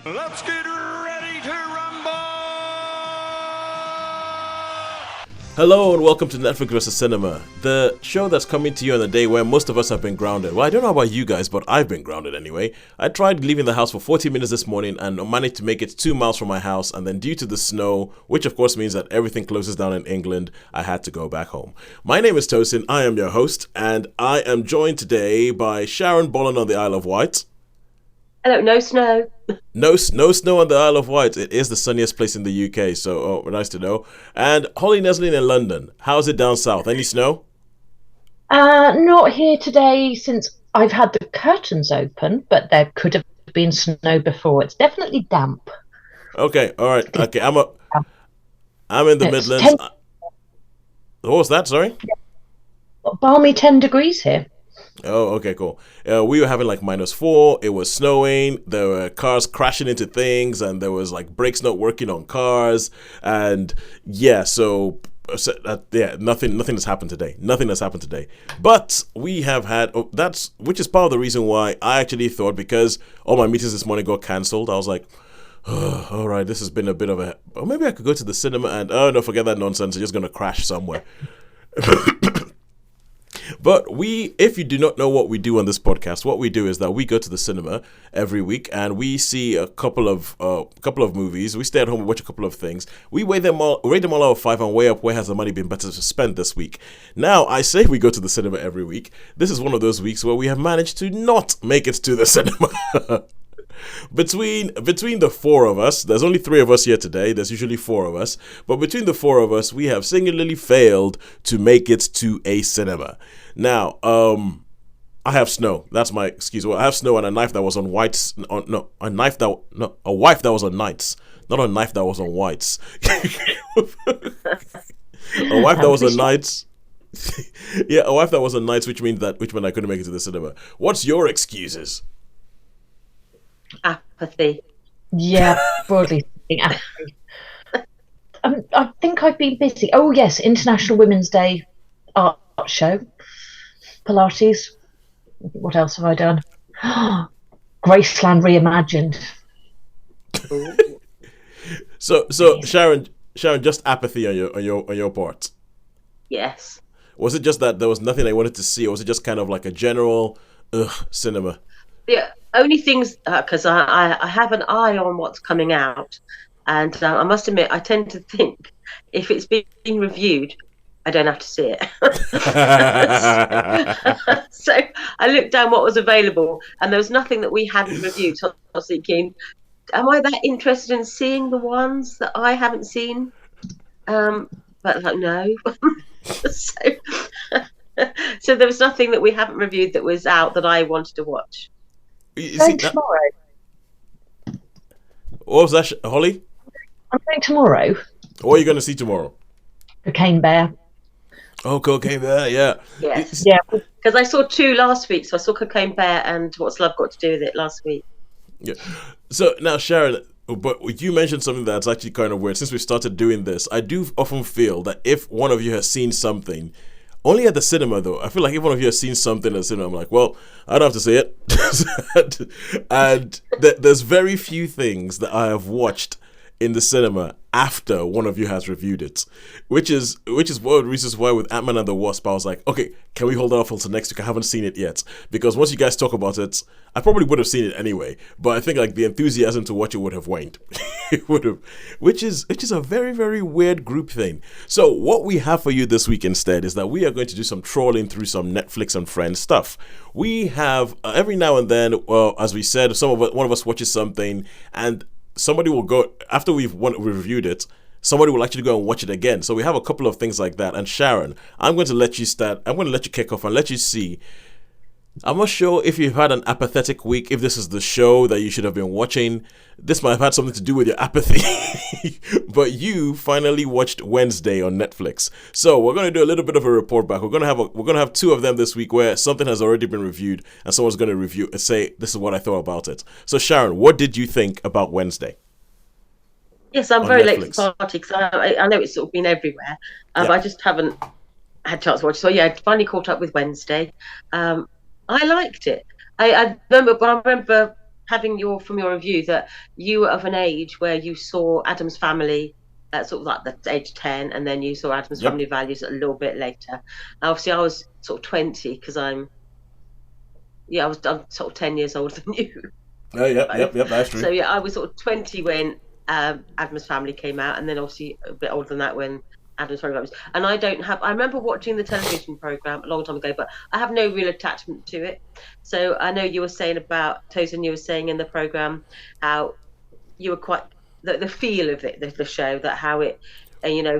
Let's get ready to rumble! Hello and welcome to Netflix vs. Cinema, the show that's coming to you on a day where most of us have been grounded. Well, I don't know about you guys, but I've been grounded anyway. I tried leaving the house for 40 minutes this morning and managed to make it 2 miles from my house, and then due to the snow, which of course means that everything closes down in England, I had to go back home. My name is Tosin, I am your host, and I am joined today by Sharon Bolland on the Isle of Wight. Hello, no snow. No snow on the Isle of Wight. It is the sunniest place in the UK, so nice to know. And Holly Neslin in London. How's it down south? Any snow? Not here today since I've had the curtains open, but there could have been snow before. It's definitely damp. Okay, all right. Okay, I'm in the Midlands. What was that? Sorry. Balmy 10 degrees here. Oh, okay, cool. We were having like -4. It was snowing. There were cars crashing into things, and there was like brakes not working on cars. And yeah, nothing has happened today. Nothing has happened today. But we have had which is part of the reason why I actually thought, because all my meetings this morning got cancelled. I was like, oh, all right, this has been a bit of a. Or maybe I could go to the cinema and no, forget that nonsense. I'm just gonna crash somewhere. But if you do not know what we do on this podcast, what we do is that we go to the cinema every week and we see a couple of movies. We stay at home and watch a couple of things. We rate them all out of 5 and weigh up where has the money been better to spend this week. Now, I say we go to the cinema every week. This is one of those weeks where we have managed to not make it to the cinema. Between the 4 of us, there's only 3 of us here today. There's usually 4 of us, but between the 4 of us, we have singularly failed to make it to a cinema. Now, I have snow. That's my excuse. Well, I have snow and a knife that was on whites. A wife that was on nights, not a knife that was on whites. A wife that was on nights. Yeah, a wife that was on nights, which meant I couldn't make it to the cinema. What's your excuses? Apathy. Yeah, broadly speaking, apathy. I think I've been busy. Oh yes, International Women's Day art show, Pilates. What else have I done? Graceland Reimagined. So Sharon, just apathy on your part. Yes. Was it just that there was nothing I wanted to see, or was it just kind of like a general cinema? Yeah, only things because I have an eye on what's coming out, and I must admit I tend to think if it's being reviewed, I don't have to see it. So I looked down what was available, and there was nothing that we hadn't reviewed. So I was thinking, am I that interested in seeing the ones that I haven't seen? But like, no. So there was nothing that we haven't reviewed that was out that I wanted to watch. Tomorrow. What was that, Holly? I'm going tomorrow. What are you going to see tomorrow? Cocaine Bear. Oh, Cocaine Bear, yeah. Yes. Yeah, because I saw 2 last week. So I saw Cocaine Bear and What's Love Got to Do with It last week. Yeah. So now, Sharon, but you mentioned something that's actually kind of weird. Since we started doing this, I do often feel that if one of you has seen something, only at the cinema, though. I feel like if one of you has seen something at the cinema, I'm like, well, I don't have to see it. And there's very few things that I have watched in the cinema after one of you has reviewed it, which is one of the reasons why with Ant-Man and the Wasp, I was like, okay, can we hold that off until next week? I haven't seen it yet, because once you guys talk about it, I probably would have seen it anyway, but I think like the enthusiasm to watch it would have waned. It would have, which is a very, very weird group thing. So what we have for you this week instead is that we are going to do some trawling through some Netflix and Friends stuff. We have every now and then, well, as we said, one of us watches something and somebody will go, after we've reviewed it, somebody will actually go and watch it again. So we have a couple of things like that. And Sharon, I'm going to let you start. I'm going to let you kick off and let you see. I'm not sure if you've had an apathetic week, if this is the show that you should have been watching. This might have had something to do with your apathy. But you finally watched Wednesday on Netflix. So we're going to do a little bit of a report back. We're going to have 2 of them this week where something has already been reviewed and someone's going to review and say, this is what I thought about it. So Sharon, what did you think about Wednesday? Yes, I'm very late to the party because I know it's sort of been everywhere. I just haven't had a chance to watch. So yeah, I finally caught up with Wednesday. I liked it. I remember having from your review that you were of an age where you saw Addams Family at sort of like the age 10, and then you saw Addams Family Values a little bit later. Obviously, I was sort of 20 because I'm sort of 10 years older than you. Oh, yep, that's true. So yeah, I was sort of 20 when Addams Family came out, and then obviously a bit older than that when Addams Family was. And I remember watching the television program a long time ago, but I have no real attachment to it. So I know you were saying about Tosin, you were saying in the program how you were quite the feel of it, the show, that how it,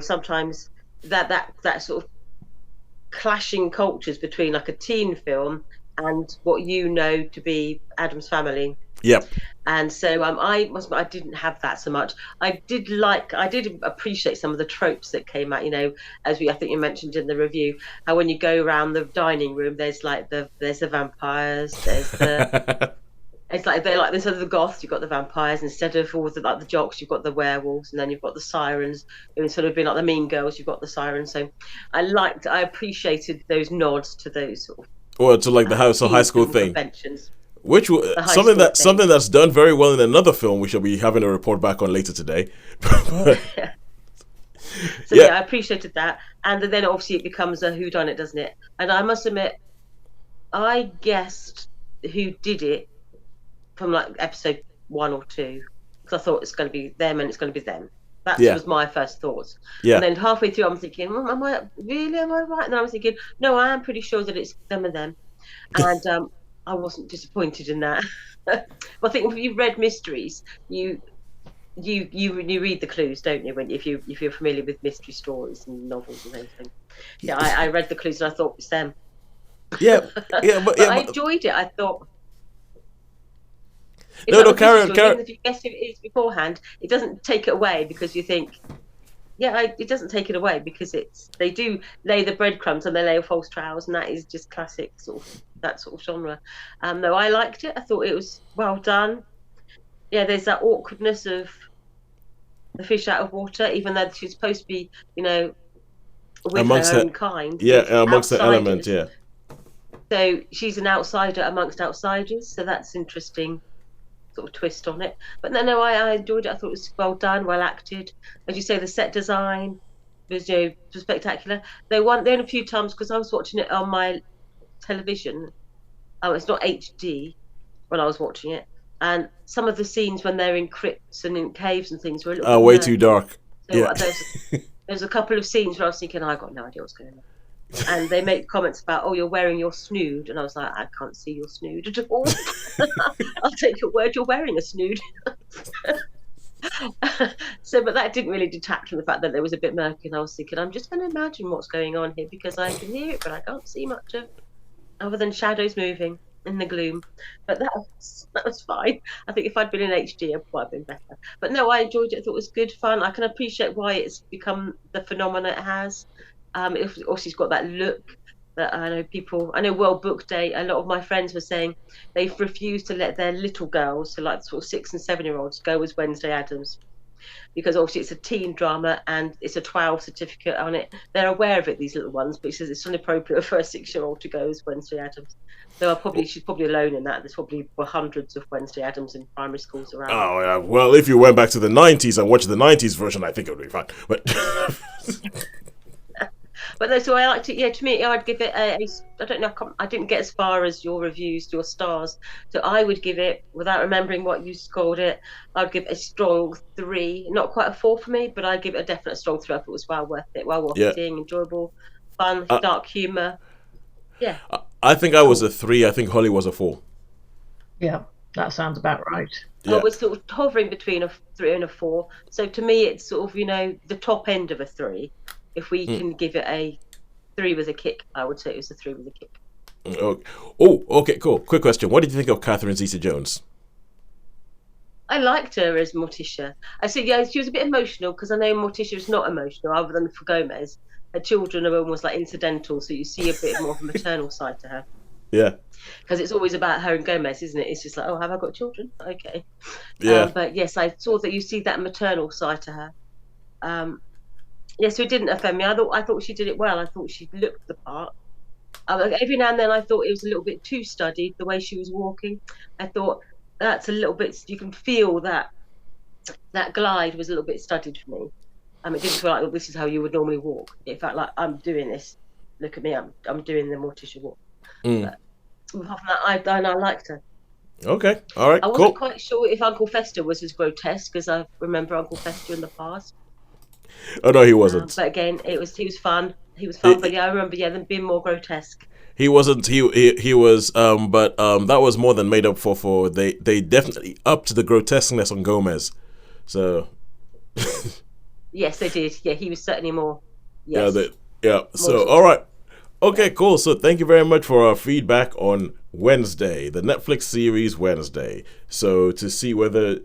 sometimes that sort of clashing cultures between like a teen film and what you know to be Addams Family. Yep. And so I didn't have that so much. I did appreciate some of the tropes that came out, as I think you mentioned in the review, how when you go around the dining room, there's the vampires, there's the it's like they're like, instead of the goths, you've got the vampires, instead of all the jocks, you've got the werewolves, and then you've got the sirens. Instead of being like the mean girls, you've got the sirens. So I appreciated those nods to those sort of, or to like the high school thing. Conventions. Which something that's done very well in another film we shall be having a report back on later today. So I appreciated that, and then obviously it becomes a whodunit, doesn't it? And I must admit, I guessed who did it from like episode 1 or 2, because I thought it's going to be them and it's going to be them. That was my first thoughts. Yeah. And then halfway through, I'm thinking, am I right? And then I was thinking, no, I am pretty sure that it's them and them. And I wasn't disappointed in that. I think if you've read mysteries, you read the clues, don't you? If you're familiar with mystery stories and novels and everything. Yeah, I read the clues and I thought it's them. Yeah, but I enjoyed it. I thought. Karen. If you guess who it is beforehand, it doesn't take it away because you think. It doesn't take it away because they do lay the breadcrumbs and they lay false trails, and that is just classic that sort of genre. No, I liked it. I thought it was well done. Yeah, there's that awkwardness of the fish out of water, even though she's supposed to be, with amongst her own kind. Yeah, amongst the element, yeah. So she's an outsider amongst outsiders, so that's interesting sort of twist on it. But no, I enjoyed it. I thought it was well done, well acted. As you say, the set design was spectacular. They won a few times because I was watching it on my television. It's not HD when I was watching it, and some of the scenes when they're in crypts and in caves and things were a little way too dark. So there's a couple of scenes where I was thinking, I got no idea what's going on. And they make comments about, you're wearing your snood, and I was like, I can't see your snood at all. I'll take your word, you're wearing a snood. But that didn't really detract from the fact that there was a bit murky, and I was thinking, I'm just going to imagine what's going on here because I can hear it, but I can't see much of other than shadows moving in the gloom. But that was fine. I think if I'd been in HD, it would have been better. But no, I enjoyed it. I thought it was good fun. I can appreciate why it's become the phenomenon it has. Also, she's got that look that I know World Book Day, a lot of my friends were saying they've refused to let their little girls, so like sort of 6 and 7-year-olds, go as Wednesday Addams, because obviously it's a teen drama and it's a 12 certificate on it. They're aware of it, these little ones, but he says it's inappropriate for a 6-year-old to go as Wednesday Addams. So she's probably alone in that. There's probably hundreds of Wednesday Addams in primary schools around. Oh, yeah. Well, if you went back to the 90s and watched the 90s version, I think it would be fine. But But no, so I liked it. Yeah, to me, I'd give it I don't know, I didn't get as far as your reviews, your stars. So I would give it, without remembering what you scored it, I'd give it a strong 3. Not quite a 4 for me, but I'd give it a definite strong 3. I thought it was well worth it, well worth seeing, enjoyable, fun, dark humour. Yeah. I think I was a 3. I think Holly was a 4. Yeah, that sounds about right. Yeah. I was sort of hovering between a 3 and a 4. So to me, it's sort of, the top end of a 3. If we can give it a 3 with a kick, I would say it was a 3 with a kick. Okay, cool. Quick question. What did you think of Catherine Zeta-Jones? I liked her as Morticia. I said, she was a bit emotional because I know Morticia is not emotional other than for Gomez. Her children are almost like incidental, so you see a bit more of a maternal side to her. Yeah. Because it's always about her and Gomez, isn't it? It's just like, have I got children? Okay. Yeah. But yes, I saw that you see that maternal side to her. Yes, it didn't offend me. I thought she did it well. I thought she looked the part. Every now and then I thought it was a little bit too studied, the way she was walking. I thought that's a little bit. You can feel that glide was a little bit studied for me. It didn't feel like, this is how you would normally walk. It felt like, I'm doing this. Look at me, I'm doing the Morticia walk. But apart from that, I liked her. Okay, all right, I wasn't quite sure if Uncle Fester was as grotesque as I remember Uncle Fester in the past. Oh no, he wasn't. But again, he was fun. He was fun, but I remember them being more grotesque. He wasn't. He was. But that was more than made up for. They definitely upped the grotesqueness on Gomez. So. Yes, they did. Yeah, he was certainly more. Yes. Yeah. So all right. Okay, cool. So thank you very much for our feedback on Wednesday, the Netflix series Wednesday. So to see whether,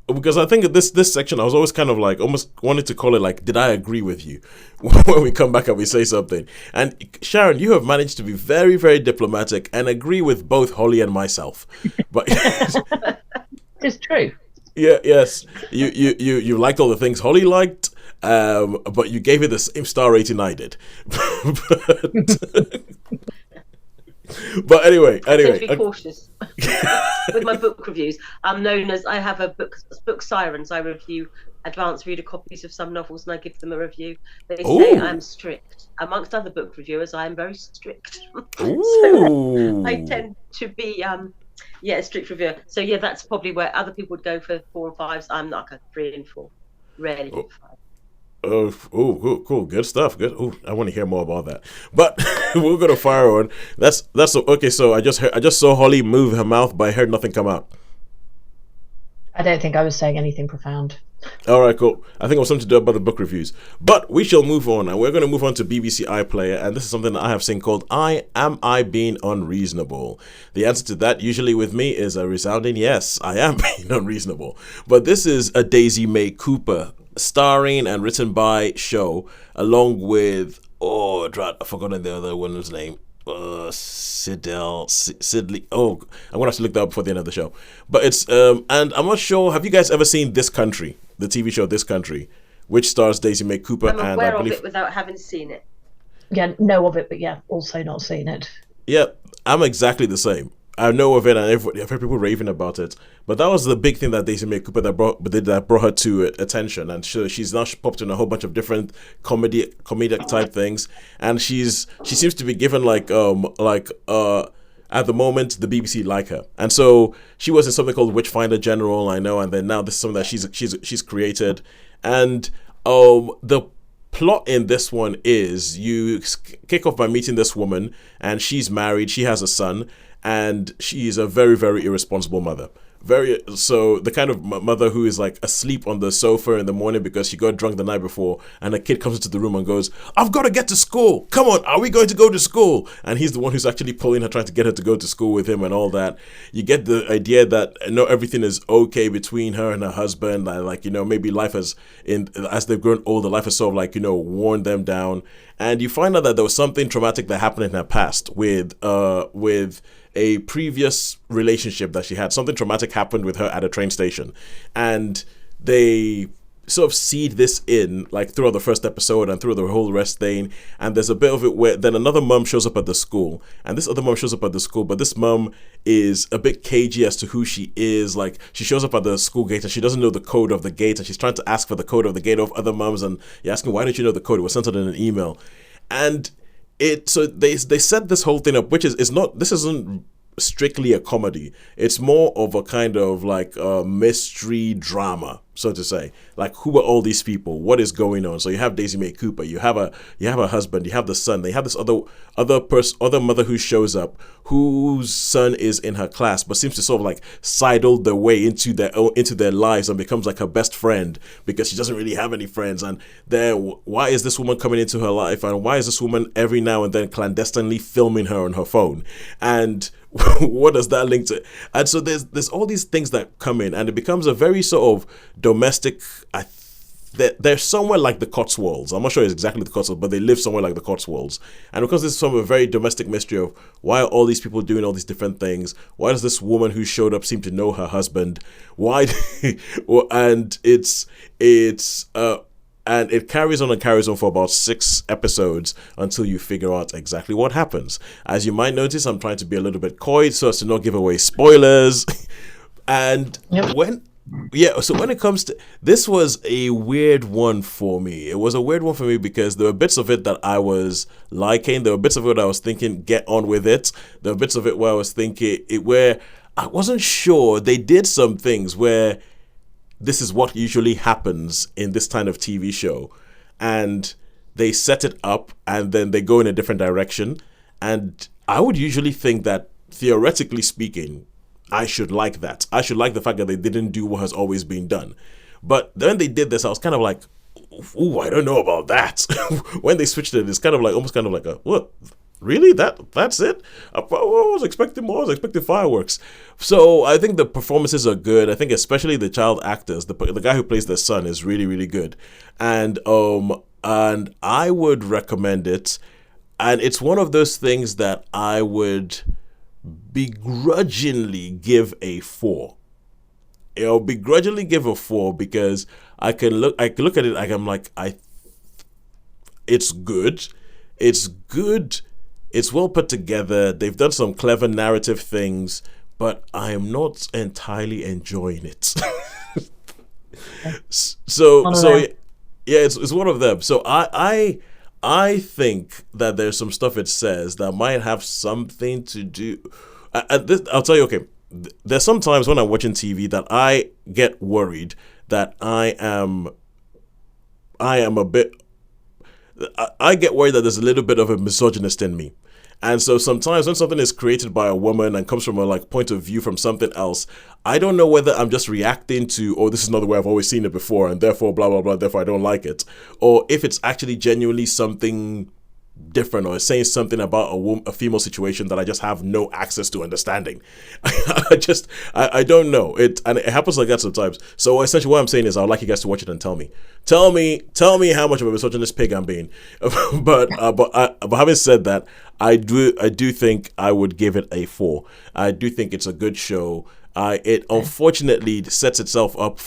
because I think this section I was always kind of like almost wanted to call it like, did I agree with you when we come back and we say something? And Sharon, you have managed to be very, very diplomatic and agree with both Holly and myself. But it's true. Yeah. Yes. You liked all the things Holly liked. But you gave it the same star rating I did. But anyway. I tend to be cautious with my book reviews. I'm known as, I have a book Sirens. I review advanced reader copies of some novels and I give them a review. They say I'm strict. Amongst other book reviewers, I am very strict. So I tend to be a strict reviewer. So yeah, that's probably where other people would go for 4 and 5s. I'm like a 3 and 4. Rarely 5. Cool, good stuff. Good. I want to hear more about that. But we're gonna fire on. That's okay. So I just saw Holly move her mouth, but I heard nothing come out. I don't think I was saying anything profound. All right, cool. I think it was something to do about the book reviews. But we shall move on, and we're going to move on to BBC iPlayer, and this is something that I have seen called Am I Being Unreasonable? The answer to that, usually with me, is a resounding yes, I am being unreasonable. But this is a Daisy May Cooper starring and written by show, along with, I've forgotten the other woman's name. Sidley. I'm gonna have to look that up before the end of the show. But it's and I'm not sure. Have you guys ever seen This Country, the TV show This Country, which stars Daisy May Cooper? I'm aware of it without having seen it. Yeah, know of it, but yeah, also not seen it. Yeah, I'm exactly the same. I know of it, and I've heard people raving about it. But that was the big thing that Daisy May Cooper that brought her to attention, and she's now popped in a whole bunch of different comedic type things, and she seems to be given at the moment the BBC like her, and so she was in something called Witchfinder General, I know, and then now this is something that she's created, and the plot in this one is you kick off by meeting this woman, and she's married, she has a son. And she's a very, very irresponsible mother. So the kind of mother who is like asleep on the sofa in the morning because she got drunk the night before, and a kid comes into the room and goes, "I've got to get to school. Come on, are we going to go to school?" And he's the one who's actually pulling her, trying to get her to go to school with him and all that. You get the idea that everything is okay between her and her husband. Maybe life as they've grown older, life has sort of worn them down. And you find out that there was something traumatic that happened in her past with a previous relationship that she had. Something traumatic happened with her at a train station, and they sort of seed this in throughout the first episode and through the whole rest thing. And there's a bit of it where then another mum shows up at the school, and this other mum shows up at the school, but this mum is a bit cagey as to who she is. She shows up at the school gate and she doesn't know the code of the gate, and she's trying to ask for the code of the gate of other mums, and you're asking, why don't you know the code? It was sent out in an email. And so they set this whole thing up, which this isn't strictly a comedy. It's more of a kind of mystery drama, so to say. Who are all these people? What is going on? So you have Daisy May Cooper, you have a husband, you have the son, they have this other mother who shows up, whose son is in her class, but seems to sort of sidle their way into their lives and becomes her best friend because she doesn't really have any friends. And why is this woman coming into her life, and why is this woman every now and then clandestinely filming her on her phone? And what does that link to? And so there's all these things that come in, and it becomes a very sort of domestic. They're somewhere like the Cotswolds. I'm not sure it's exactly the Cotswolds, but they live somewhere like the Cotswolds. And because this is some of a very domestic mystery of why are all these people doing all these different things? Why does this woman who showed up seem to know her husband? Why? And it's and it carries on and carries on for about 6 episodes until you figure out exactly what happens. As you might notice, I'm trying to be a little bit coy so as to not give away spoilers. And so when it comes to this, was a weird one for me. It was a weird one for me because there were bits of it that I was liking. There were bits of it I was thinking, get on with it. There were bits of it where I was thinking, where I wasn't sure. They did some things where this is what usually happens in this kind of TV show, and they set it up and then they go in a different direction. And I would usually think that, theoretically speaking, I should like that. I should like the fact that they didn't do what has always been done. But then they did this, I was kind of like, ooh, I don't know about that. When they switched it, it's kind of like, almost kind of like what? Really? That's it? I was expecting more. I was expecting fireworks. So I think the performances are good. I think especially the child actors, the guy who plays the son is really, really good. And I would recommend it. And it's one of those things that I would begrudgingly give a 4. I'll begrudgingly give a 4 because I can look at it, I'm like, it's good. It's good. It's well put together. They've done some clever narrative things, but I am not entirely enjoying it. So yeah, it's one of them. So I think that there's some stuff it says that might have something to do. I'll tell you, okay, there's sometimes when I'm watching TV that I get worried that I get worried that there's a little bit of a misogynist in me. And so sometimes when something is created by a woman and comes from a point of view from something else, I don't know whether I'm just reacting to, this is not the way I've always seen it before, and therefore blah blah blah, therefore I don't like it, or if it's actually genuinely something different, or saying something about a female situation that I just have no access to understanding. I don't know it, and it happens like that sometimes. So essentially what I'm saying is, I would like you guys to watch it and tell me how much of a misogynist pig I'm being. but having said that, I do think I would give it a 4. I do think it's a good show. It unfortunately sets itself up,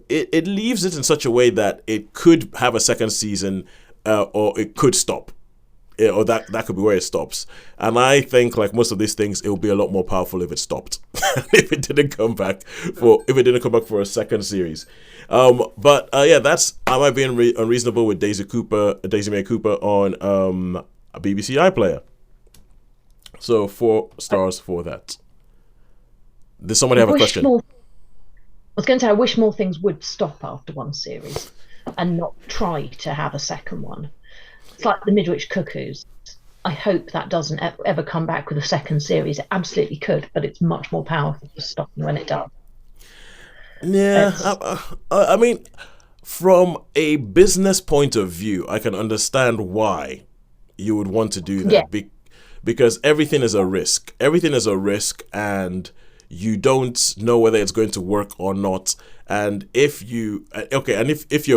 it leaves it in such a way that it could have a second season, or it could stop, or that could be where it stops. And I think, like most of these things, it would be a lot more powerful if it stopped, if it didn't come back for a second series. But that's Am I Being Unreasonable with Daisy May Cooper on a BBC iPlayer. So 4 stars for that. Does somebody have a question? I was going to say, I wish more things would stop after one series and not try to have a second one. It's like the Midwich Cuckoos. I hope that doesn't ever come back with a second series. It absolutely could, but it's much more powerful to stop when it does. Yeah, I mean, from a business point of view, I can understand why you would want to do that. Yeah. Because everything is a risk. Everything is a risk, and you don't know whether it's going to work or not. And if you're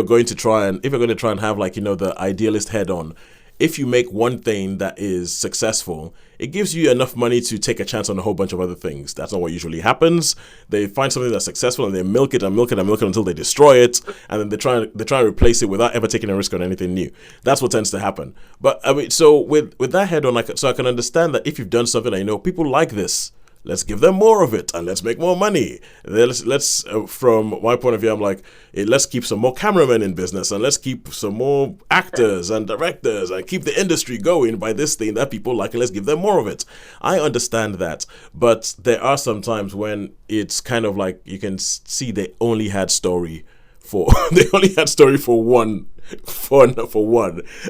going to try and have the idealist head on, if you make one thing that is successful, it gives you enough money to take a chance on a whole bunch of other things. That's not what usually happens. They find something that's successful and they milk it and milk it and milk it until they destroy it, and then they try and replace it without ever taking a risk on anything new. That's what tends to happen. But I mean, so with that head on, I can understand that if you've done something that people like this, let's give them more of it and let's make more money. Let's from my point of view, I'm like, let's keep some more cameramen in business and let's keep some more actors and directors and keep the industry going by this thing that people like, and let's give them more of it. I understand that, but there are some times when it's kind of like you can see they only had story for one,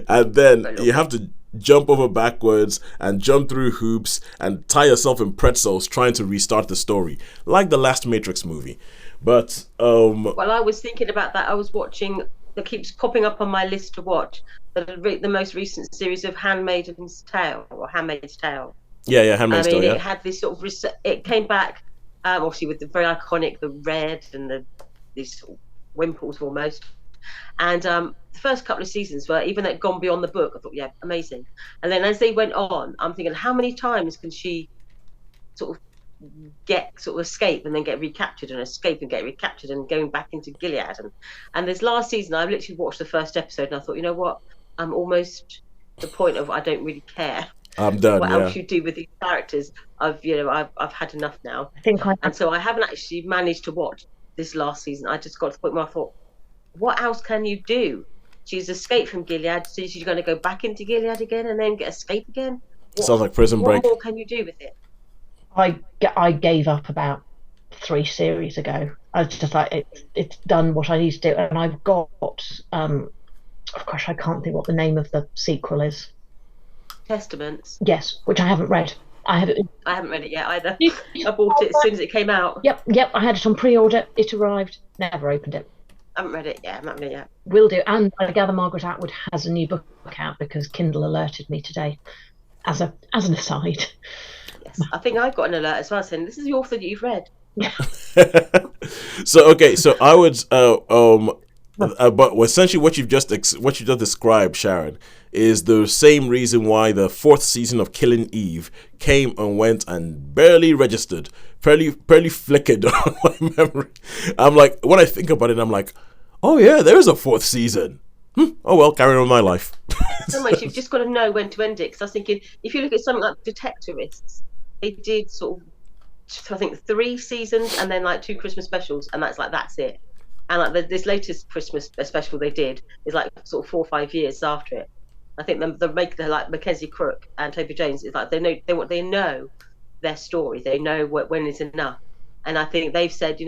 and then you have to jump over backwards and jump through hoops and tie yourself in pretzels trying to restart the story, like the last Matrix movie. But well, I was thinking about that. I was watching, that keeps popping up on my list to watch, the most recent series of Handmaid's Tale. Yeah, Handmaid's Tale. It had this sort of it came back, obviously with the very iconic, the red and these sort of wimples almost. And the first couple of seasons were, even that gone beyond the book, I thought, yeah, amazing. And then as they went on, I'm thinking, how many times can she sort of escape and then get recaptured, and escape and get recaptured, and going back into Gilead. And this last season, I literally watched the first episode, and I thought, you know what, I'm almost the point of I don't really care I'm done. what Yeah. else you do with these characters. I've had enough now. I think And so I haven't actually managed to watch this last season. I just got to the point where I thought, what else can you do? She's escaped from Gilead, so she's going to go back into Gilead again and then get escape again. Sounds like Prison Break. What more can you do with it? I gave up about 3 series ago. I was just like, it's done what I need to do, and I've got of course I can't think what the name of the sequel is. Testaments. Yes, which I haven't read. I haven't read it yet either. I bought it as soon as it came out. Yep. I had it on pre-order. It arrived. Never opened it. I haven't read it yet. Will do. And I gather Margaret Atwood has a new book out because Kindle alerted me today. As an aside. Yes, I think I got an alert as well saying this is the author that you've read. So I would but essentially what you've just described, Sharon, is the same reason why the 4th season of Killing Eve came and went and barely registered, barely flickered on my memory. I'm like, when I think about it, I'm like, oh yeah, there is a 4th season. Oh well, carry on with my life. In some ways, you've just got to know when to end it. Because I was thinking, if you look at something like Detectorists, they did sort of, I think, 3 seasons and then like 2 Christmas specials, and that's it. And like this latest Christmas special they did is like sort of 4 or 5 years after it. I think they're like Mackenzie Crook and Toby Jones. It's like they know their story. They know when it's enough. And I think they've said,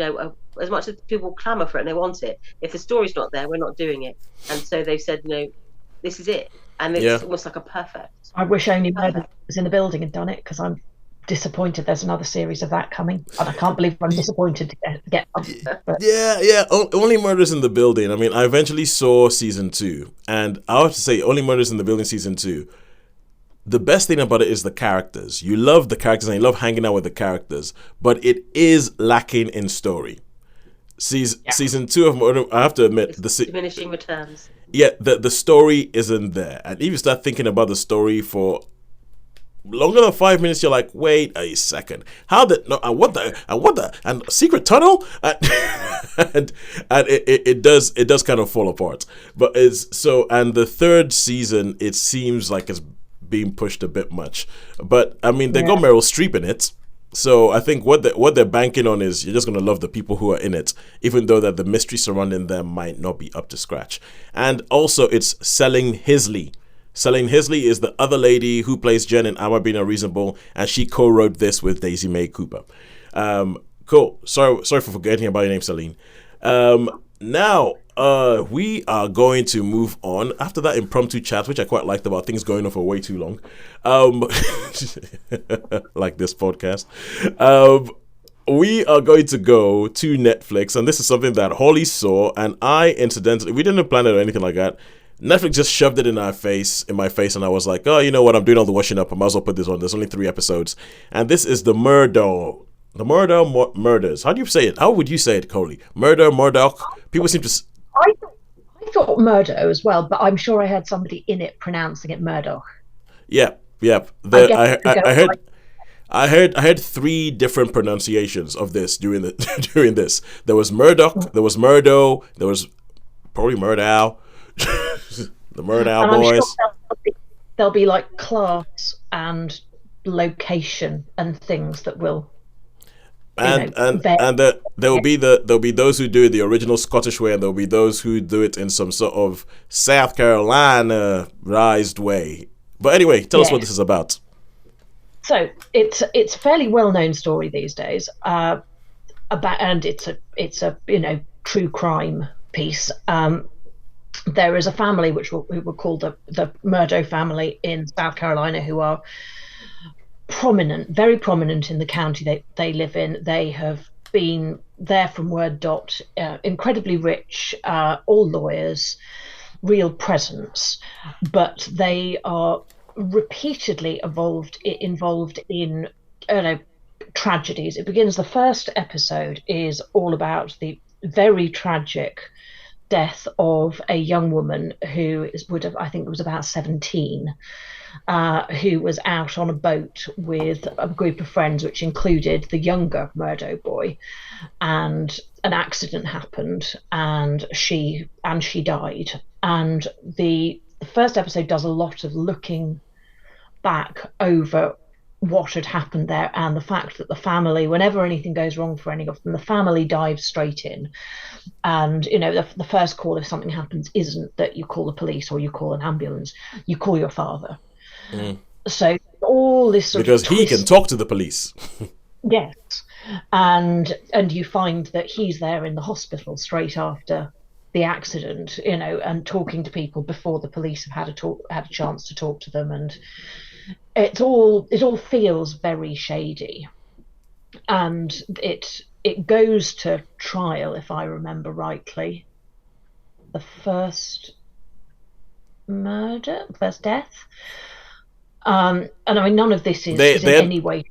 as much as people clamour for it and they want it, if the story's not there, we're not doing it. And so they've said, this is it. And it's almost like a perfect. I wish only Murdaugh was in the building and done it, because I'm disappointed there's another series of that coming. And I can't believe I'm disappointed to get but. Yeah. Only Murders in the Building. I mean, I eventually saw season 2, and I have to say, Only Murders in the Building season 2, the best thing about it is the characters. You love the characters and you love hanging out with the characters, but it is lacking in story. Season 2 of Murder, I have to admit, diminishing returns. Yeah, the story isn't there. And if you start thinking about the story for longer than 5 minutes, you're like, wait a second, what the and secret tunnel, and it does kind of fall apart. But it's so, and the 3rd season, it seems like it's being pushed a bit much. But I mean, they got Meryl Streep in it, so I think what they're banking on is you're just gonna love the people who are in it, even though that the mystery surrounding them might not be up to scratch. And also, it's Selling Hisley. Selling Hisley is the other lady who plays Jen in Am I Being Unreasonable, and she co-wrote this with Daisy Mae Cooper. Cool. Sorry for forgetting about your name, Celine. Now, we are going to move on after that impromptu chat, which I quite liked, about things going on for way too long. Like this podcast. We are going to go to Netflix, and this is something that Holly saw, and I incidentally, we didn't plan it or anything like that. Netflix just shoved it in my face, and I was like, oh, you know what, I'm doing all the washing up, I might as well put this on. There's only 3 episodes, and this is the Murdaugh. The Murdaugh Murders. How do you say it? How would you say it, Coley? Murdaugh? People seem to... I thought Murdaugh as well, but I'm sure I heard somebody in it pronouncing it Murdaugh. Yeah. I heard 3 different pronunciations of this during this. There was Murdoch, there was Murdaugh, there was probably Murdaugh. The Murdaugh boys. Sure there'll be like class and location and things that will. And there'll be those who do it the original Scottish way, and there'll be those who do it in some sort of South Carolina-ized way. But anyway, tell us what this is about. So it's a fairly well-known story these days, and it's a true crime piece. There is a family who were called the Murdaugh family in South Carolina, who are prominent, very prominent in the county they live in. They have been there from word dot, incredibly rich, all lawyers, real presence, but they are repeatedly involved in tragedies. It begins, the first episode is all about the very tragic death of a young woman who would have, I think it was about 17, who was out on a boat with a group of friends, which included the younger Murdaugh boy, and an accident happened, and she died. And the first episode does a lot of looking back over what had happened there, and the fact that the family, whenever anything goes wrong for any of them, the family dives straight in. And the first call if something happens isn't that you call the police or you call an ambulance, you call your father. So all this sort because of he can talk to the police. Yes, and you find that he's there in the hospital straight after the accident, and talking to people before the police have had a chance to talk to them, and it all feels very shady, and it goes to trial, if I remember rightly. The first death, and I mean none of this is in any way.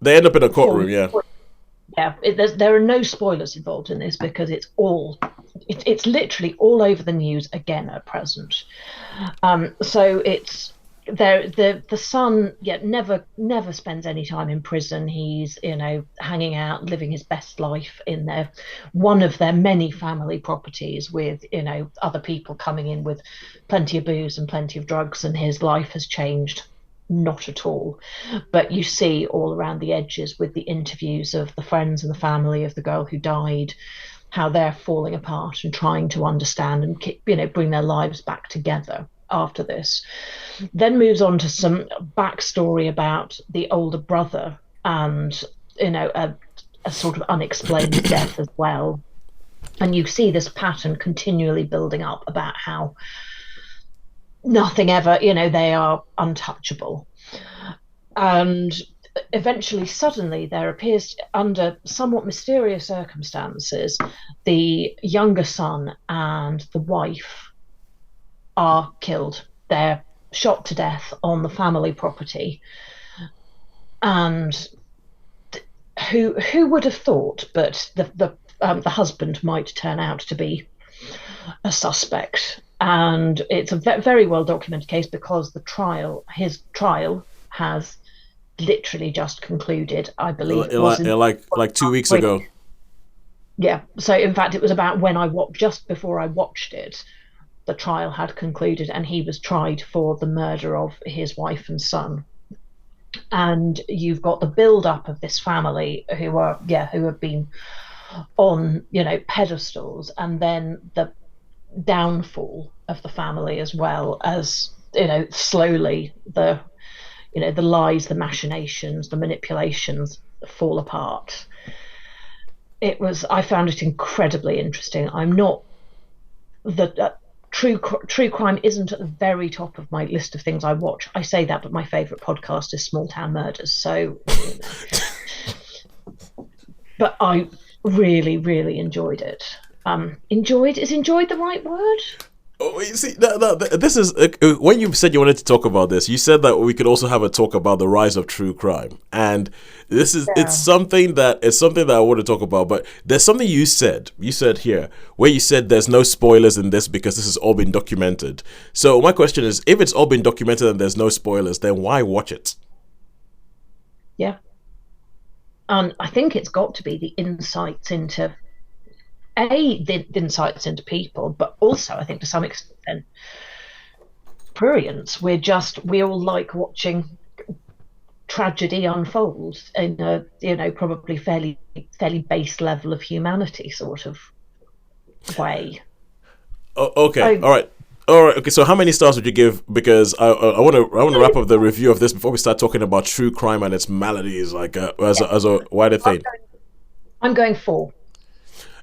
They end up in a courtroom, yeah. Yeah, there are no spoilers involved in this because it's literally all over the news again at present. So it's there. The son never spends any time in prison. He's hanging out, living his best life in one of their many family properties with other people coming in with plenty of booze and plenty of drugs, and his life has changed. Not at all. But you see all around the edges with the interviews of the friends and the family of the girl who died, how they're falling apart and trying to understand and bring their lives back together after this. Then moves on to some backstory about the older brother and a sort of unexplained death as well. And you see this pattern continually building up about how nothing ever, they are untouchable. And eventually, suddenly, there appears, under somewhat mysterious circumstances, the younger son and the wife are killed. They're shot to death on the family property. And who would have thought, but the husband might turn out to be a suspect. And it's a very well documented case because his trial has literally just concluded, I believe. Like 2 weeks ago. Yeah. So in fact, it was about just before I watched it, the trial had concluded, and he was tried for the murder of his wife and son. And you've got the build-up of this family who have been on pedestals, and then the downfall of the family, as well as slowly the lies, the machinations, the manipulations fall apart. I found it incredibly interesting. I'm not true crime isn't at the very top of my list of things I watch. I say that, but my favorite podcast is Small Town Murders, so but I really, really enjoyed it. Is enjoyed the right word? Oh, you see, this is when you said you wanted to talk about this. You said that we could also have a talk about the rise of true crime, and this is it's something that I want to talk about. But there's something you said here where you said there's no spoilers in this because this has all been documented. So my question is, if it's all been documented and there's no spoilers, then why watch it? Yeah, I think it's got to be the insights into. The insights into people, but also I think to some extent prurience. We all like watching tragedy unfold in a probably fairly base level of humanity sort of way. Okay, all right. Okay, so how many stars would you give? Because I want to wrap up the review of this before we start talking about true crime and its maladies, like as a wider thing. I'm going 4.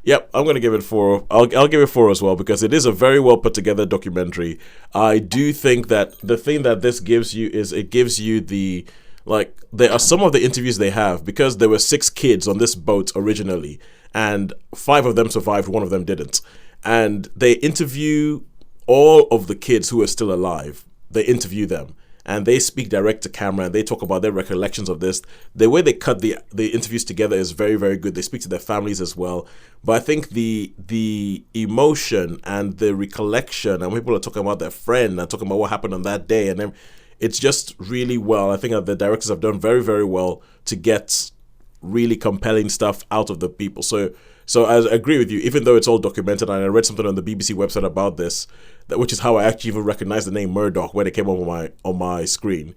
Yep, I'm going to give it 4. I'll give it 4 as well because it is a very well put together documentary. I do think that the thing that this gives you is it gives you there are some of the interviews they have, because there were 6 kids on this boat originally and 5 of them survived, 1 of them didn't. And they interview all of the kids who are still alive. They interview them. and they speak direct to camera and they talk about their recollections of this. The way they cut the interviews together is very, very good. They speak to their families as well. But I think the emotion and the recollection, and people are talking about their friend and talking about what happened on that day, and then it's just really well. I think that the directors have done very, very well to get really compelling stuff out of the people. So I agree with you, even though it's all documented, and I read something on the BBC website about this, which is how I actually even recognized the name Murdaugh when it came up on my screen.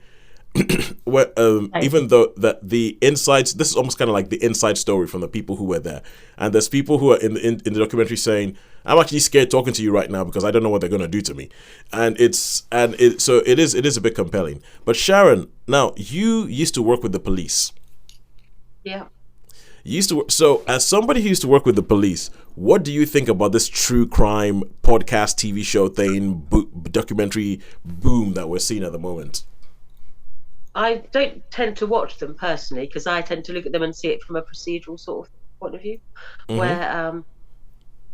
Where, even though that the insides, this is almost kind of like the inside story from the people who were there, and there's people who are in the documentary saying, "I'm actually scared talking to you right now because I don't know what they're going to do to me," so it is a bit compelling. But Sharon, now you used to work with the police. Yeah. So as somebody who used to work with the police, what do you think about this true crime podcast, TV show thing, documentary boom that we're seeing at the moment? I don't tend to watch them personally because I tend to look at them and see it from a procedural sort of point of view, where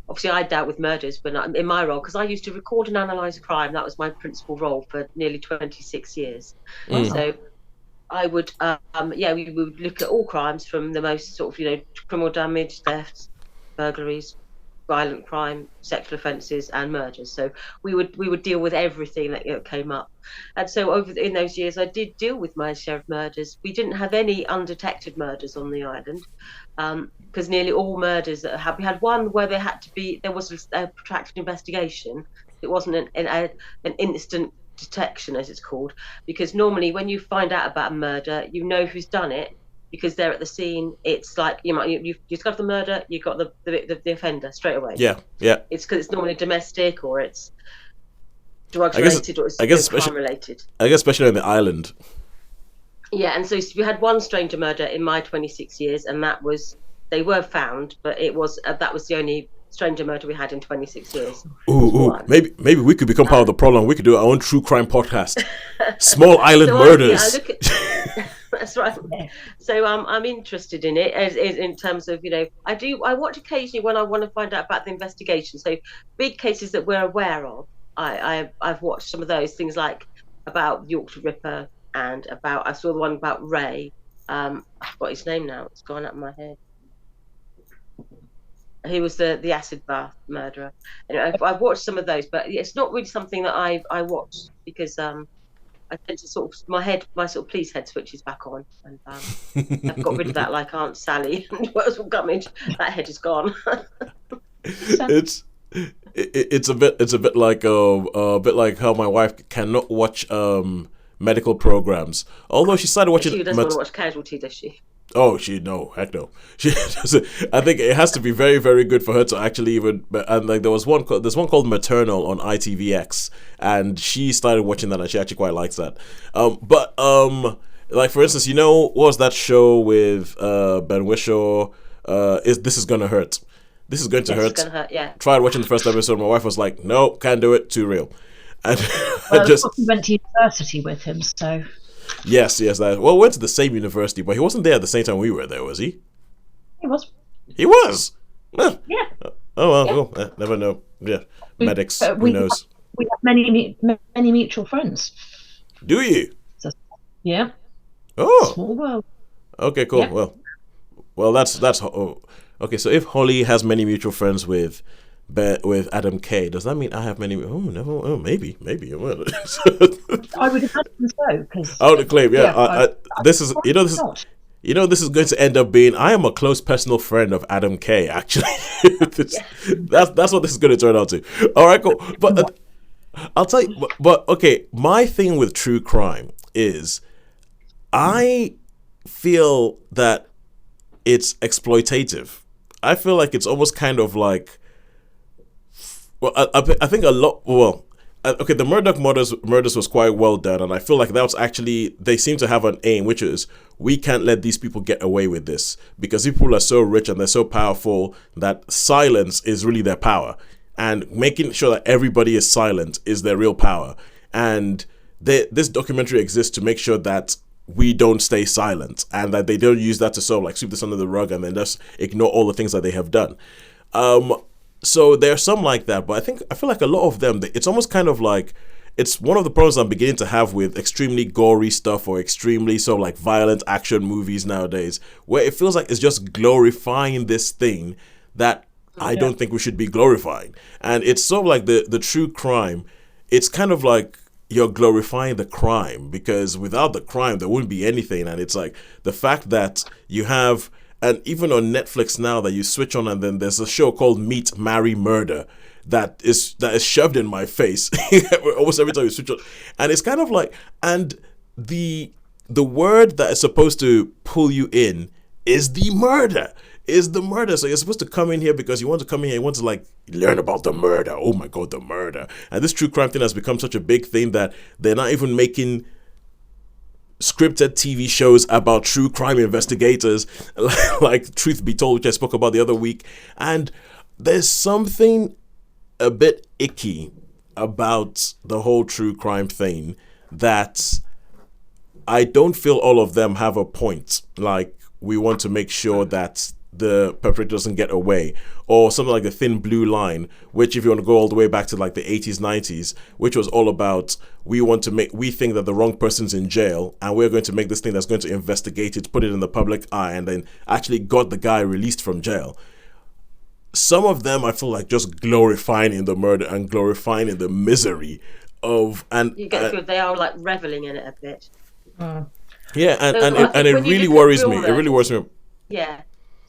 obviously I dealt with murders, but in my role, because I used to record and analyse crime, that was my principal role for nearly 26 years. So I would, we would look at all crimes from the most sort of, criminal damage, thefts, burglaries, violent crime, sexual offences, and murders. So we would deal with everything that came up. And so in those years, I did deal with my share of murders. We didn't have any undetected murders on the island, because nearly all murders that we had one where there was a protracted investigation. It wasn't an instant detection, as it's called, because normally when you find out about a murder, you know who's done it because they're at the scene. It's like you discover the murder, you got the offender straight away. Yeah. It's because it's normally domestic, or it's drugs related, or it's crime related. I guess especially on the island. Yeah, and so we had one stranger murder in my 26 years, and they were found, but that was the only stranger murder we had in 26 years. Maybe we could become part of the problem. We could do our own true crime podcast. Small island murders. That's right. So I'm interested in it in terms of, I watch occasionally when I want to find out about the investigation. So big cases that we're aware of, I've watched some of those things, like about Yorkshire Ripper, and I saw the one about Ray. I've got his name now. It's gone out of my head. He was the acid bath murderer. I've watched some of those, but it's not really something that I watch because I tend to sort of my sort of police head switches back on, and I've got rid of that, like Aunt Sally and Wales Will Gummidge. That head is gone. It's a bit like how my wife cannot watch medical programs, although she started watching. She doesn't want to watch Casualty, does she? Oh, heck no. She doesn't. I think it has to be very, very good for her to actually even. And like there's one called Maternal on ITVX, and she started watching that, and she actually quite likes that. Like for instance, what was that show with Ben Whishaw? This is gonna hurt? This is going to hurt. It's gonna hurt. Yeah. Tried watching the first episode. My wife was like, "No, can't do it. Too real." And we went to university with him, so. Yes. We went to the same university, but he wasn't there at the same time we were there, was he? He was. He was? Yeah. Oh, well, yeah. Never know. Yeah, medics, who knows? We have many mutual friends. Do you? So, yeah. Oh. Small world. Okay, cool. Yeah. Well, that's okay, so if Holly has many mutual friends with Adam K, does that mean I have many? Oh, no. Oh, maybe. I would imagine so. Cause, I would claim, this is going to end up being. I am a close personal friend of Adam K. Actually, that's what this is going to turn out to. All right, cool. But I'll tell you. But okay, my thing with true crime is, I feel that it's exploitative. I feel like it's almost kind of like. Well, I think a lot. Well, okay, the Murdaugh murders was quite well done, and I feel like that was actually, they seem to have an aim, which is we can't let these people get away with this because people are so rich and they're so powerful that silence is really their power, and making sure that everybody is silent is their real power. And this documentary exists to make sure that we don't stay silent, and that they don't use that to sort of like sweep this under the rug and then just ignore all the things that they have done. So there are some like that, but I feel like a lot of them, it's almost kind of like it's one of the problems I'm beginning to have with extremely gory stuff or extremely sort of like violent action movies nowadays, where it feels like it's just glorifying this thing that I don't think we should be glorifying. And it's sort of like the true crime. It's kind of like you're glorifying the crime, because without the crime there wouldn't be anything. And it's like the fact that you have, and even on Netflix now, that you switch on and then there's a show called Meet, Marry, Murder that is shoved in my face almost every time you switch on. And it's kind of like, and the word that is supposed to pull you in is the murder. So you're supposed to come in here because you want to come in here, you want to like learn about the murder. Oh my God, the murder. And this true crime thing has become such a big thing that they're not even making scripted TV shows about true crime investigators like Truth Be Told, which I spoke about the other week. And there's something a bit icky about the whole true crime thing that I don't feel all of them have a point. Like, we want to make sure that the perpetrator doesn't get away, or something like the Thin Blue Line, which, if you want to go all the way back to like the 80s, 90s, which was all about, we think that the wrong person's in jail and we're going to make this thing that's going to investigate it, put it in the public eye, and then actually got the guy released from jail. Some of them I feel like just glorifying in the murder and glorifying in the misery of, and you get through, they are like reveling in it a bit. Yeah, and it really worries me. It really worries me. Yeah,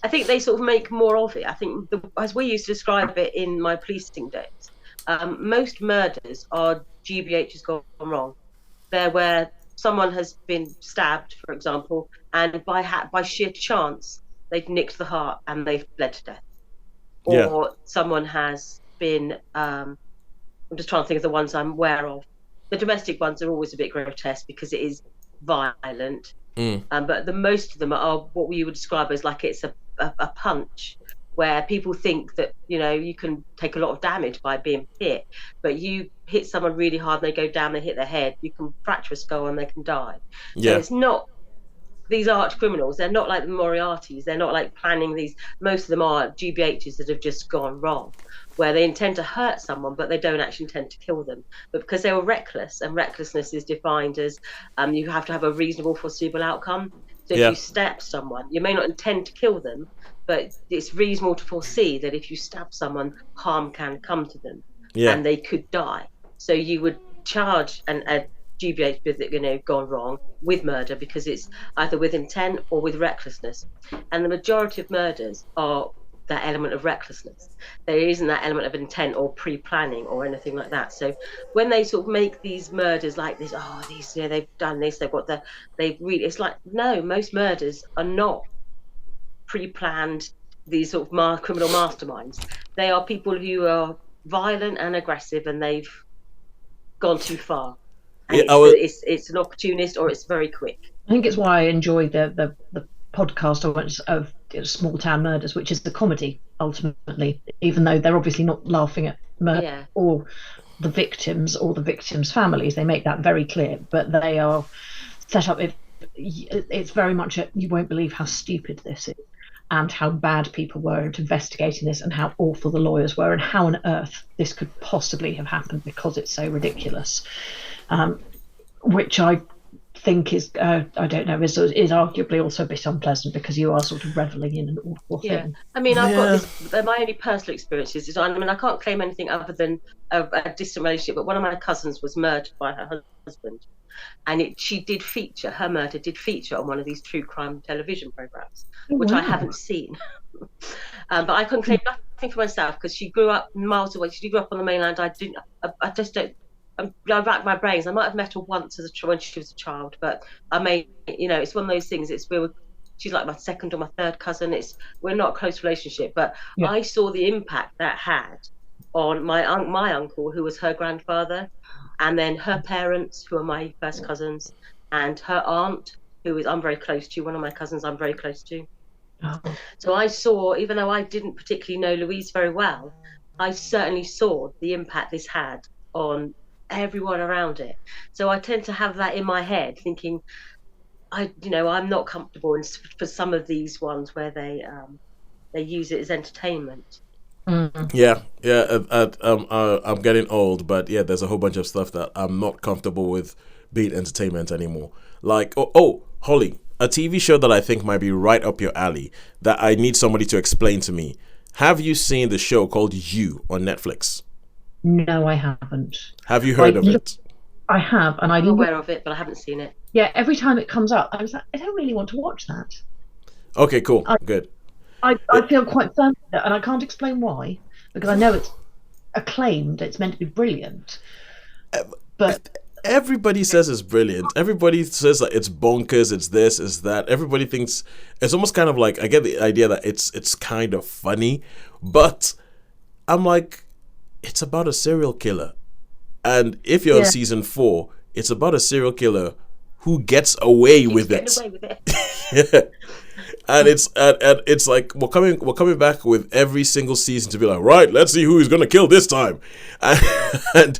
I think they sort of make more of it. I think, as we used to describe it in my policing days, most murders are GBHs gone wrong. They're where someone has been stabbed, for example, and by sheer chance they've nicked the heart and they've bled to death. Or someone has been. I'm just trying to think of the ones I'm aware of. The domestic ones are always a bit grotesque because it is violent. But the most of them are what we would describe as like it's a punch, where people think that, you know, you can take a lot of damage by being hit, but you hit someone really hard and they go down, they hit their head, you can fracture a skull and they can die. So it's not these arch criminals, they're not like the Moriartys, they're not like planning these. Most of them are GBHs that have just gone wrong, where they intend to hurt someone but they don't actually intend to kill them, but because they were reckless, and recklessness is defined as you have to have a reasonable foreseeable outcome. So if you stab someone, you may not intend to kill them, but it's reasonable to foresee that if you stab someone, harm can come to them and they could die. So you would charge a GBH with it, you know, gone wrong with murder, because it's either with intent or with recklessness. And the majority of murders are that element of recklessness. There isn't that element of intent or pre-planning or anything like that. So when they sort of make these murders like this, these, you know, they've done this, it's like, no, most murders are not pre-planned, these sort of criminal masterminds. They are people who are violent and aggressive, and they've gone too far. And it's an opportunist, or it's very quick. I think it's why I enjoy the podcast of Small Town Murders, which is the comedy ultimately, even though they're obviously not laughing at murder or the victims or the victims' families. They make that very clear, but they are set up. It's very much you won't believe how stupid this is, and how bad people were at investigating this, and how awful the lawyers were, and how on earth this could possibly have happened because it's so ridiculous. Which I think is, I don't know, is arguably also a bit unpleasant, because you are sort of reveling in an awful thing. I mean, I've got this, my only personal experiences is, I mean, I can't claim anything other than a distant relationship, but one of my cousins was murdered by her husband, and her murder did feature on one of these true crime television programs, which I haven't seen. But I couldn't claim nothing for myself, because she grew up miles away. She grew up on the mainland. I just don't. I racked my brains. I might have met her once when she was a child, but I may, you know, it's one of those things. She's like my second or my third cousin. We're not a close relationship, but I saw the impact that had on my uncle, who was her grandfather, and then her parents, who are my first cousins, and her aunt, who I'm very close to. One of my cousins I'm very close to. Oh. So I saw, even though I didn't particularly know Louise very well, I certainly saw the impact this had on everyone around it. So I tend to have that in my head, thinking, I'm not comfortable for some of these ones where they use it as entertainment. Yeah, yeah. I'm getting old, but yeah, there's a whole bunch of stuff that I'm not comfortable with being entertainment anymore. Like, Holly, a TV show that I think might be right up your alley that I need somebody to explain to me. Have you seen the show called You on Netflix? No, I haven't. Have you heard I of look, it? I have, and I'm aware of it, but I haven't seen it. yeah, every time it comes up, I was like, I don't really want to watch that. Okay, cool, I, good. I feel quite firm with it, and I can't explain why, because I know it's acclaimed, it's meant to be brilliant, but Everybody says it's brilliant. Everybody says that it's bonkers. It's this. It's that. Everybody thinks it's almost kind of like I get the idea that it's kind of funny, but I'm like, it's about a serial killer, and if you're on yeah, season 4, it's about a serial killer who gets away Keeps with getting it. away with it. Yeah. And it's like we're coming back with every single season to be like, right, let's see who he's gonna kill this time, and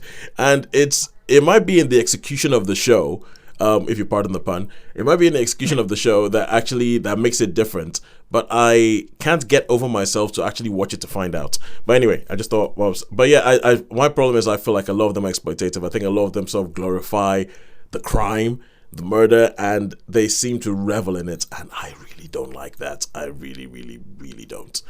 it might be in the execution of the show, if you pardon the pun, it might be in the execution of the show that makes it different. But I can't get over myself to actually watch it to find out. But anyway, I just thought, well, but yeah, I my problem is I feel like a lot of them are exploitative. I think a lot of them sort of glorify the crime, the murder, and they seem to revel in it, and I really don't like that. I really, really, really don't.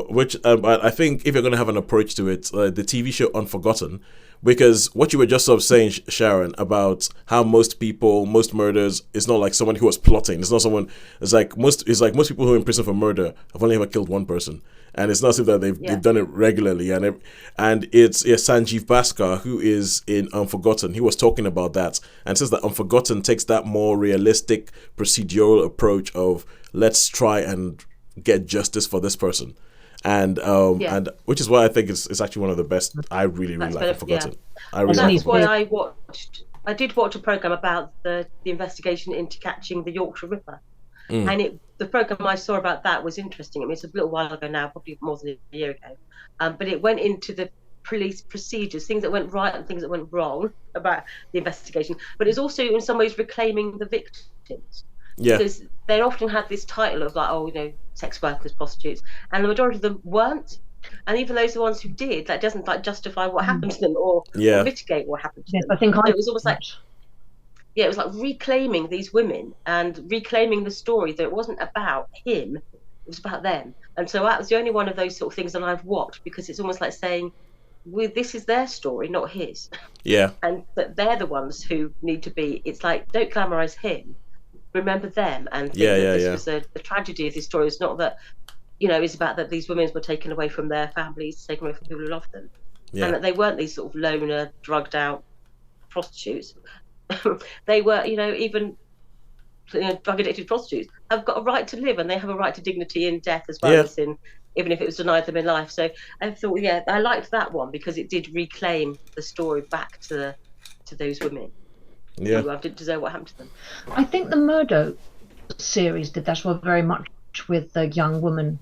Which I think if you're going to have an approach to it, the TV show Unforgotten, because what you were just sort of saying, Sharon, about how most murders, it's not like someone who was plotting. It's not someone. It's like most people who are in prison for murder have only ever killed one person, and it's not something that they've done it regularly. And it's Sanjeev Bhaskar, who is in Unforgotten. He was talking about that and says that Unforgotten takes that more realistic procedural approach of let's try and get justice for this person. And which is why I think it's actually one of the best. I really, really like Unforgotten. I really like That's why Unforgotten. I did watch a programme about the investigation into catching the Yorkshire Ripper. And the programme I saw about that was interesting. I mean, it's a little while ago now, probably more than a year ago. But it went into the police procedures, things that went right and things that went wrong about the investigation. But it's also in some ways reclaiming the victims. Yeah. Because they often had this title of like, sex workers, prostitutes, and the majority of them weren't. And even those the ones who did, that doesn't like justify what happened to them or mitigate what happened to yes, them. I think it was almost like, it was like reclaiming these women and reclaiming the story that it wasn't about him, it was about them. And so that was the only one of those sort of things that I've watched, because it's almost like saying, this is their story, not his. Yeah. And that they're the ones who need to be. It's like, don't glamorize him. Remember them, and think that this was the tragedy of this story. It's not that, it's about that these women were taken away from their families, taken away from people who loved them, and that they weren't these sort of loner, drugged out prostitutes. They were, even drug addicted prostitutes have got a right to live, and they have a right to dignity in death as well as in, even if it was denied them in life. So I thought, I liked that one because it did reclaim the story back to those women. Yeah. Who didn't deserve what happened to them. I think the Murdaugh series did that well very much with the young woman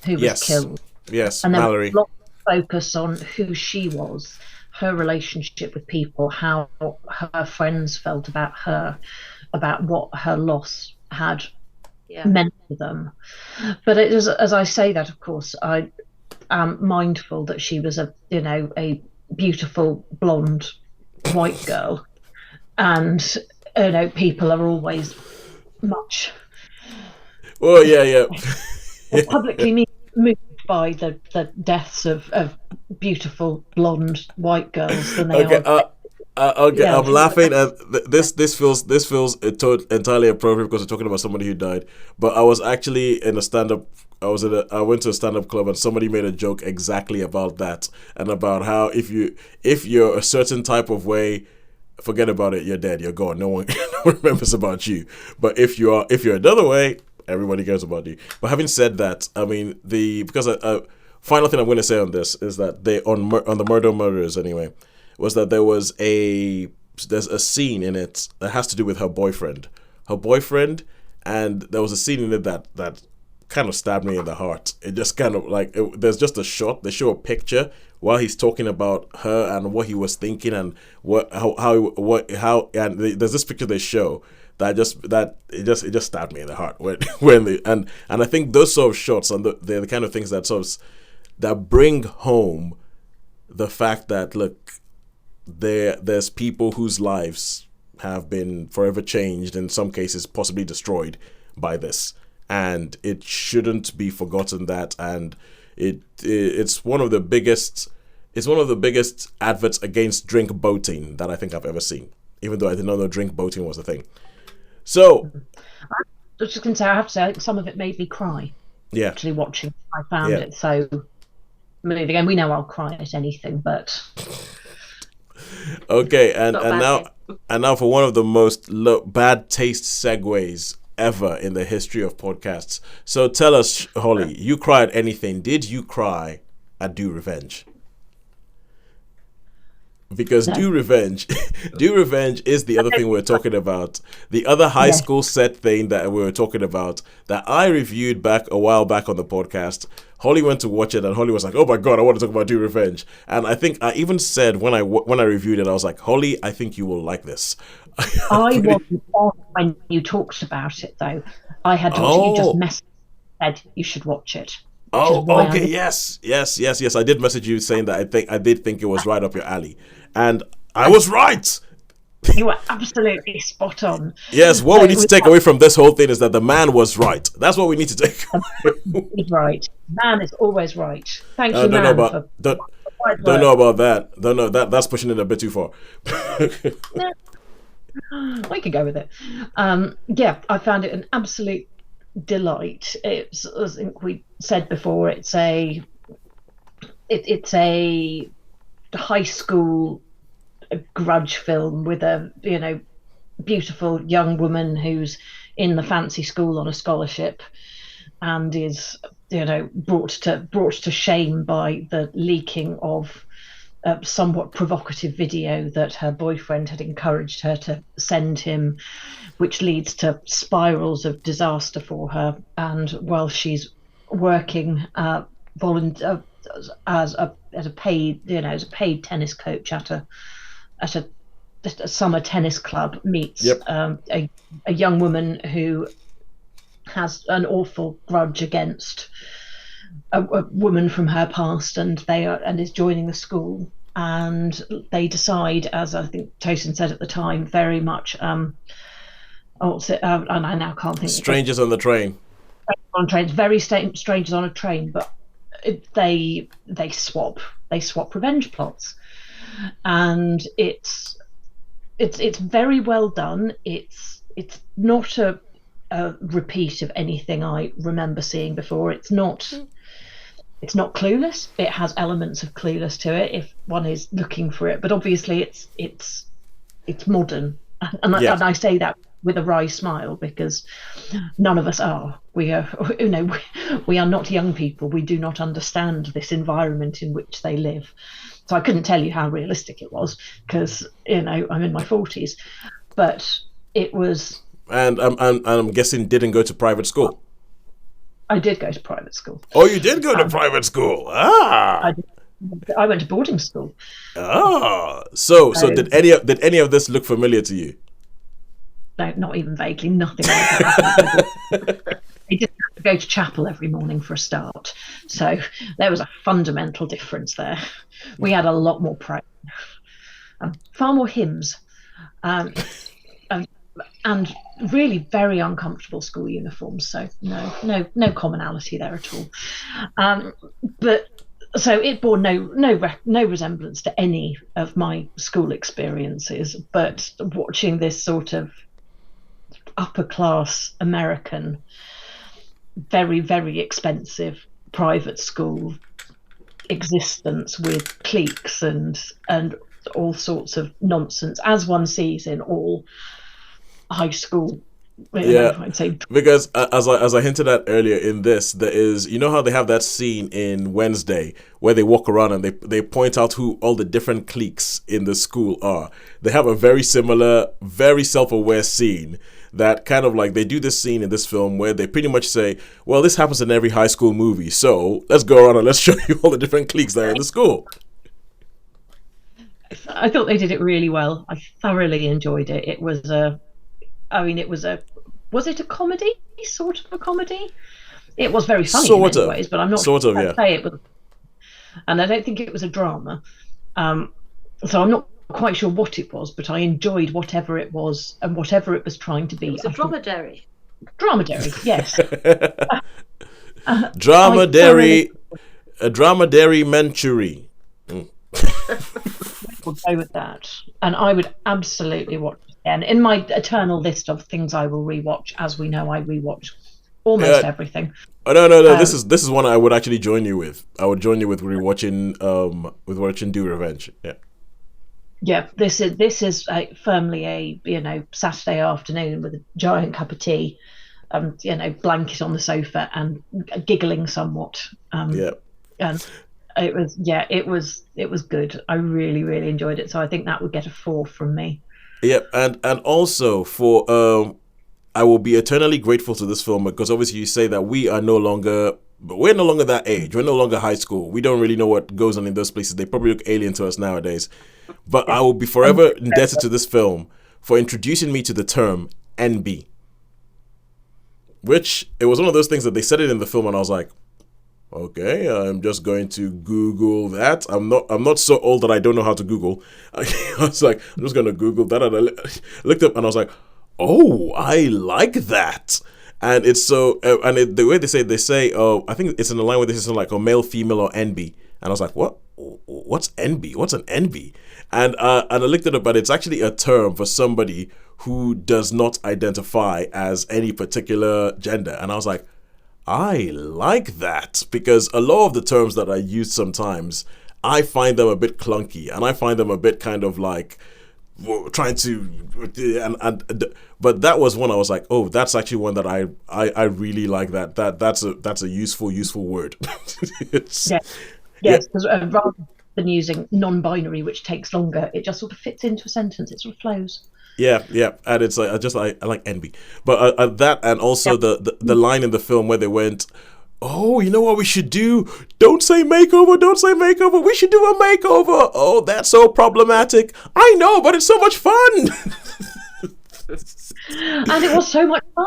who was killed. Yes, and Mallory. There was a lot of focus on who she was, her relationship with people, how her friends felt about her, about what her loss had meant to them. But it is, as I say that, of course, I am mindful that she was a beautiful blonde white girl. And people are always much publicly moved by the deaths of beautiful blonde white girls than they are. Okay, I'm laughing at this. This feels entirely appropriate because we're talking about somebody who died. But I was actually in a stand-up. I went to a stand-up club and somebody made a joke exactly about that, and about how if you're a certain type of way, forget about it. You're dead. You're gone. No one remembers about you. But if you're another way, everybody cares about you. But having said that, I mean final thing I'm going to say on this is that on the Murdaugh murders anyway, was that there's a scene in it that has to do with her boyfriend, and there was a scene in it that kind of stabbed me in the heart. It just kind of like there's just a shot. They show a picture while he's talking about her and what he was thinking and how and there's this picture they show it just stabbed me in the heart and I think those sort of shots and they're the kind of things that that bring home the fact that, look, there's people whose lives have been forever changed, in some cases possibly destroyed by this, and it shouldn't be forgotten that. And it's one of the biggest adverts against drink boating that I think I've ever seen, even though I did not know drink boating was a thing. So I was just going to say, I have to say, some of it made me cry. Yeah. Actually watching, I found it so moving, and we know I'll cry at anything, but okay, and now for one of the most bad taste segues ever in the history of podcasts. So tell us, Holly, you cried anything? Did you cry at Do Revenge? Because Do Revenge is the other thing we're talking about. The other high school set thing that we were talking about that I reviewed a while back on the podcast. Holly went to watch it and Holly was like, "Oh my God, I want to talk about Do Revenge." And I think I even said when I reviewed it, I was like, "Holly, I think you will like this." I wasn't on when you talked about it, though. I had you just messaged said you should watch it. Oh, okay, yes. I did message you saying that I did think it was right up your alley, and I was right. You were absolutely spot on. Yes, what we need to take away from this whole thing is that the man was right. That's what we need to take away. He's right. Man is always right. Thank you, don't man. Don't know about that. Don't know that. That's pushing it a bit too far. We could go with it. I found it an absolute delight. It's, as I think we said before, it's a high school grudge film with a beautiful young woman who's in the fancy school on a scholarship and is brought to shame by the leaking of a somewhat provocative video that her boyfriend had encouraged her to send him, which leads to spirals of disaster for her. And while she's working as a paid tennis coach at a summer tennis club, meets a young woman who has an awful grudge against a woman from her past, and is joining the school, and they decide, as I think Tosin said at the time, very much and I now can't think. Strangers on the train. On trains, very strangers on a train, but they swap revenge plots, and it's very well done. It's not a repeat of anything I remember seeing before. It's not Clueless. It has elements of Clueless to it if one is looking for it, but obviously it's modern, and I say that with a wry smile because none of us are. We are, we are not young people. We do not understand this environment in which they live. So I couldn't tell you how realistic it was because I'm in my 40s, but it was. And I'm guessing didn't go to private school. I did go to private school. Oh, you did go to private school. Ah. I went to boarding school. Ah. So did any of this look familiar to you? No, not even vaguely. Nothing like that. They didn't have to go to chapel every morning for a start. So there was a fundamental difference there. We had a lot more prayer, far more hymns, and really very uncomfortable school uniforms. So no commonality there at all. But so it bore no resemblance to any of my school experiences. But watching this sort of upper class American, very, very expensive private school existence with cliques and all sorts of nonsense, as one sees in all high school. I'd say. Because as I hinted at earlier in this, there is, how they have that scene in Wednesday where they walk around and they point out who all the different cliques in the school are. They have a very similar, very self-aware scene that kind of like they do this scene in this film where they pretty much say, well, this happens in every high school movie, so let's go around and let's show you all the different cliques that are in the school. I thought they did it really well. I thoroughly enjoyed it. It was I mean, was it a comedy? Sort of a comedy? It was very funny Sort in of. many ways, but I'm not Sort of, yeah. say it was. And I don't think it was a drama. So I'm not quite sure what it was, but I enjoyed whatever it was and whatever it was trying to be. It was a dromedary. Dromedary, yes. Dromedary, a dromedary mentary. We'll go with that. And I would absolutely watch it again. In my eternal list of things I will rewatch, as we know, I rewatch almost everything. Oh, no. This is one I would actually join you with. I would join you with rewatching watching Do Revenge. Yeah. Yeah, this is firmly a Saturday afternoon with a giant cup of tea, blanket on the sofa and giggling somewhat. Yeah. And it was good. I really, really enjoyed it. So I think that would get a 4 from me. Yeah, and also for I will be eternally grateful to this film because obviously you say that we're no longer that age. We're no longer high school. We don't really know what goes on in those places. They probably look alien to us nowadays. But I will be forever indebted to this film for introducing me to the term NB. Which, it was one of those things that they said it in the film and I was like, okay, I'm just going to Google that. I'm not so old that I don't know how to Google. I was like, I'm just going to Google that. And I looked up and I was like, oh, I like that. And it's so, the way they say, I think it's in the line where they say something like, male, female, or NB. And I was like, what? What's NB? What's an NB? And I looked it up, but it's actually a term for somebody who does not identify as any particular gender. And I was like, I like that, because a lot of the terms that I use sometimes, I find them a bit clunky, and I find them a bit kind of like trying to, but that was one I was like, oh, that's actually one that I really like. That's a useful word. Yes, because rather than using non-binary, which takes longer, it just sort of fits into a sentence. It sort of flows. Yeah, and it's like I like NB, but that, and also the line in the film where they went, oh, you know what we should do? Don't say makeover. We should do a makeover. Oh, that's so problematic. I know, but it's so much fun. And it was so much fun.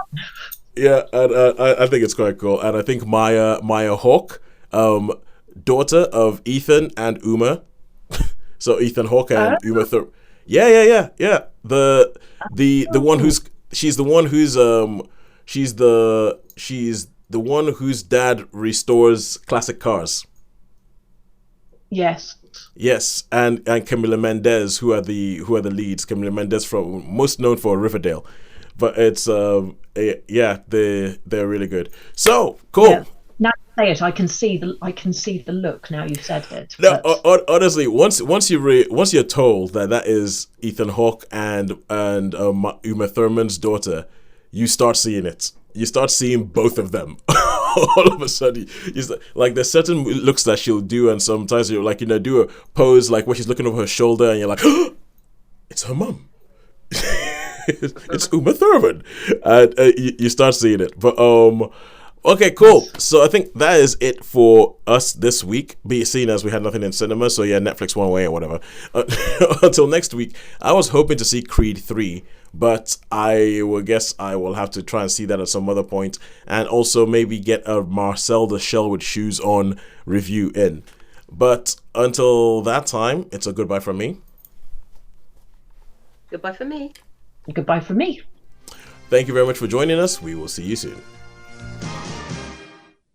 Yeah, and I think it's quite cool. And I think Maya Hawke, daughter of Ethan and Uma. So Ethan Hawke and Uma Thurman. Yeah. The one she's the one whose dad restores classic cars. Yes, and Camila Mendes, who are the leads. Camila Mendes, most known for Riverdale, but it's they're really good. So cool. Yeah. Now you say it, I can see the look. Now you've said it. No, honestly, once you're told that is Ethan Hawke and Uma Thurman's daughter, you start seeing it. You start seeing both of them. All of a sudden, like there's certain looks that she'll do, and sometimes you're like, do a pose like where she's looking over her shoulder, and you're like, oh, it's her mum. It's Uma Thurman, and you start seeing it. But okay, cool. So I think that is it for us this week. Be seen as we had nothing in cinema, so yeah, Netflix one way or whatever. Until next week, I was hoping to see Creed 3, but I guess I will have to try and see that at some other point, and also maybe get a Marcel the Shell with Shoes On review in. But until that time, it's a goodbye from me. Goodbye from me. Goodbye from me. Thank you very much for joining us. We will see you soon.